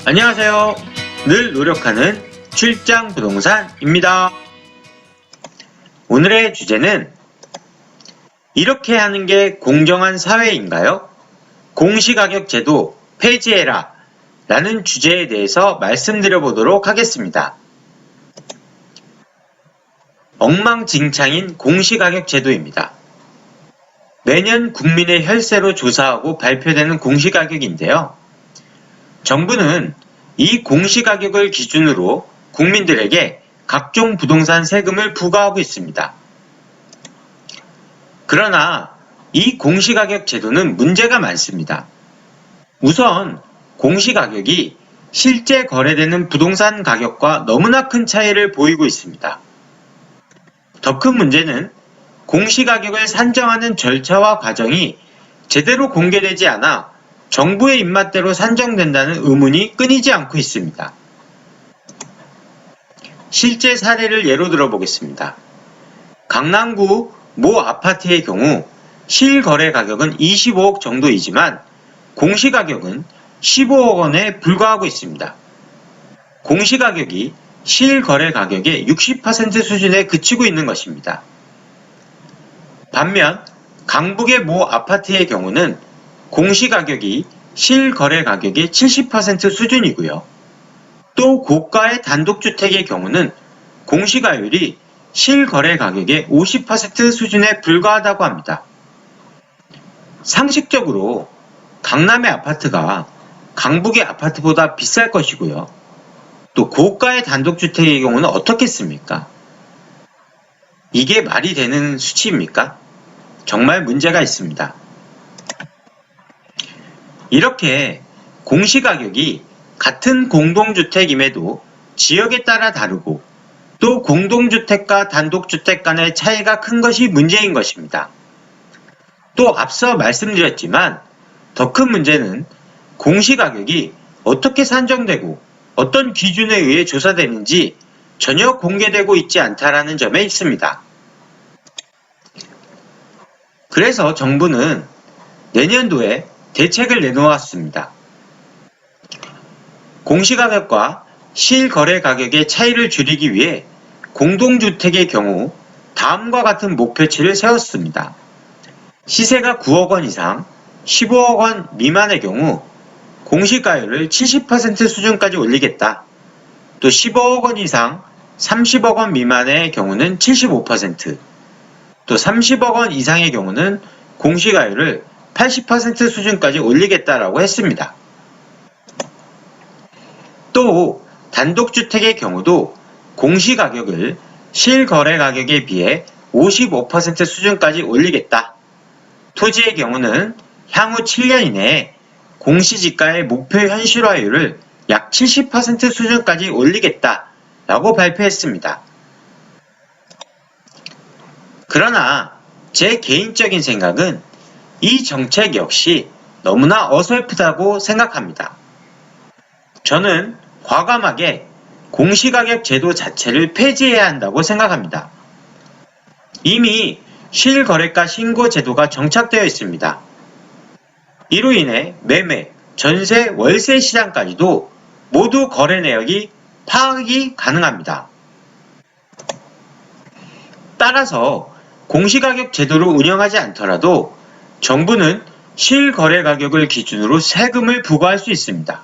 안녕하세요. 늘 노력하는 출장부동산입니다. 오늘의 주제는 이렇게 하는 게 공정한 사회인가요? 공시가격 제도 폐지해라 라는 주제에 대해서 말씀드려 보도록 하겠습니다. 엉망진창인 공시가격 제도입니다. 매년 국민의 혈세로 조사하고 발표되는 공시가격인데요. 정부는 이 공시가격을 기준으로 국민들에게 각종 부동산 세금을 부과하고 있습니다. 그러나 이 공시가격 제도는 문제가 많습니다. 우선 공시가격이 실제 거래되는 부동산 가격과 너무나 큰 차이를 보이고 있습니다. 더 큰 문제는 공시가격을 산정하는 절차와 과정이 제대로 공개되지 않아 정부의 입맛대로 산정된다는 의문이 끊이지 않고 있습니다. 실제 사례를 예로 들어보겠습니다. 강남구 모 아파트의 경우 실거래 가격은 25억 정도이지만 공시가격은 15억 원에 불과하고 있습니다. 공시가격이 실거래 가격의 60% 수준에 그치고 있는 것입니다. 반면 강북의 모 아파트의 경우는 공시가격이 실거래 가격의 70% 수준이고요. 또 고가의 단독주택의 경우는 공시가율이 실거래 가격의 50% 수준에 불과하다고 합니다. 상식적으로 강남의 아파트가 강북의 아파트보다 비쌀 것이고요. 또 고가의 단독주택의 경우는 어떻겠습니까? 이게 말이 되는 수치입니까? 정말 문제가 있습니다. 이렇게 공시가격이 같은 공동주택임에도 지역에 따라 다르고 또 공동주택과 단독주택 간의 차이가 큰 것이 문제인 것입니다. 또 앞서 말씀드렸지만 더 큰 문제는 공시가격이 어떻게 산정되고 어떤 기준에 의해 조사되는지 전혀 공개되고 있지 않다는 점에 있습니다. 그래서 정부는 내년도에 대책을 내놓았습니다. 공시가격과 실거래 가격의 차이를 줄이기 위해 공동주택의 경우 다음과 같은 목표치를 세웠습니다. 시세가 9억 원 이상, 15억 원 미만의 경우 공시가율을 70% 수준까지 올리겠다. 또 15억 원 이상, 30억 원 미만의 경우는 75%, 또 30억 원 이상의 경우는 공시가율을 80% 수준까지 올리겠다라고 했습니다. 또 단독주택의 경우도 공시가격을 실거래 가격에 비해 55% 수준까지 올리겠다. 토지의 경우는 향후 7년 이내에 공시지가의 목표 현실화율을 약 70% 수준까지 올리겠다라고 발표했습니다. 그러나 제 개인적인 생각은 이 정책 역시 너무나 어설프다고 생각합니다. 저는 과감하게 공시가격 제도 자체를 폐지해야 한다고 생각합니다. 이미 실거래가 신고 제도가 정착되어 있습니다. 이로 인해 매매, 전세, 월세 시장까지도 모두 거래 내역이 파악이 가능합니다. 따라서 공시가격 제도를 운영하지 않더라도 정부는 실거래 가격을 기준으로 세금을 부과할 수 있습니다.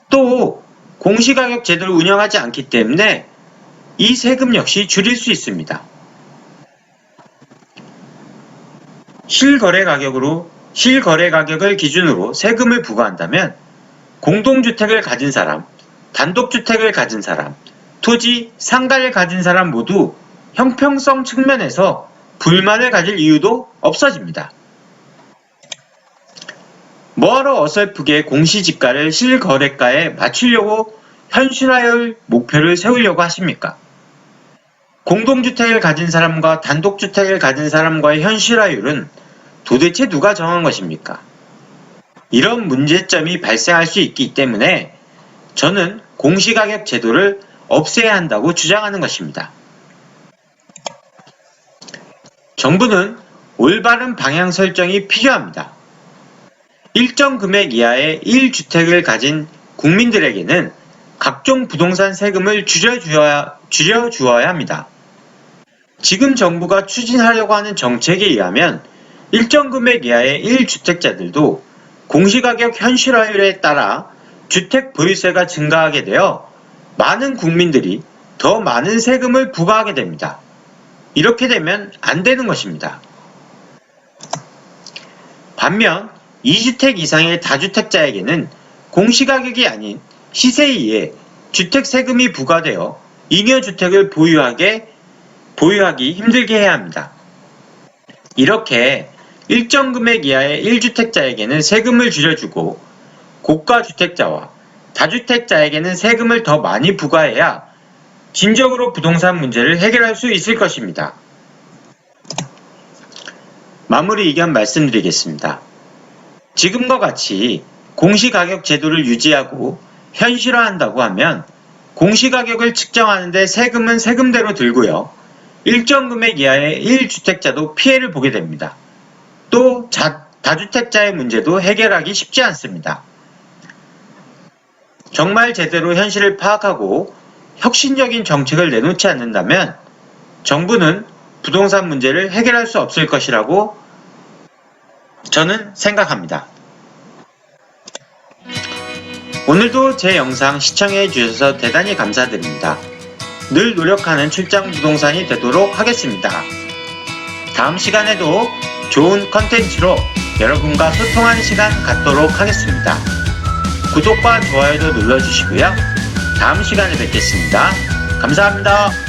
또 공시가격 제도를 운영하지 않기 때문에 이 세금 역시 줄일 수 있습니다. 실거래 가격을 기준으로 세금을 부과한다면 공동주택을 가진 사람, 단독주택을 가진 사람, 토지, 상가를 가진 사람 모두 형평성 측면에서 불만을 가질 이유도 없어집니다. 뭐하러 어설프게 공시지가를 실거래가에 맞추려고 현실화율 목표를 세우려고 하십니까? 공동주택을 가진 사람과 단독주택을 가진 사람과의 현실화율은 도대체 누가 정한 것입니까? 이런 문제점이 발생할 수 있기 때문에 저는 공시가격 제도를 없애야 한다고 주장하는 것입니다. 정부는 올바른 방향 설정이 필요합니다. 일정 금액 이하의 1주택을 가진 국민들에게는 각종 부동산 세금을 줄여주어야 합니다. 지금 정부가 추진하려고 하는 정책에 의하면 일정 금액 이하의 1주택자들도 공시가격 현실화율에 따라 주택 보유세가 증가하게 되어 많은 국민들이 더 많은 세금을 부과하게 됩니다. 이렇게 되면 안 되는 것입니다. 반면 2주택 이상의 다주택자에게는 공시가격이 아닌 시세에 의해 주택세금이 부과되어 잉여주택을 보유하기 힘들게 해야 합니다. 이렇게 일정 금액 이하의 1주택자에게는 세금을 줄여주고 고가주택자와 다주택자에게는 세금을 더 많이 부과해야 진정으로 부동산 문제를 해결할 수 있을 것입니다. 마무리 의견 말씀드리겠습니다. 지금과 같이 공시가격 제도를 유지하고 현실화한다고 하면 공시가격을 측정하는 데 세금은 세금대로 들고요. 일정 금액 이하의 1주택자도 피해를 보게 됩니다. 또 다주택자의 문제도 해결하기 쉽지 않습니다. 정말 제대로 현실을 파악하고 혁신적인 정책을 내놓지 않는다면 정부는 부동산 문제를 해결할 수 없을 것이라고 저는 생각합니다. 오늘도 제 영상 시청해 주셔서 대단히 감사드립니다. 늘 노력하는 출장부동산이 되도록 하겠습니다. 다음 시간에도 좋은 컨텐츠로 여러분과 소통하는 시간 갖도록 하겠습니다. 구독과 좋아요도 눌러주시고요. 다음 시간에 뵙겠습니다. 감사합니다.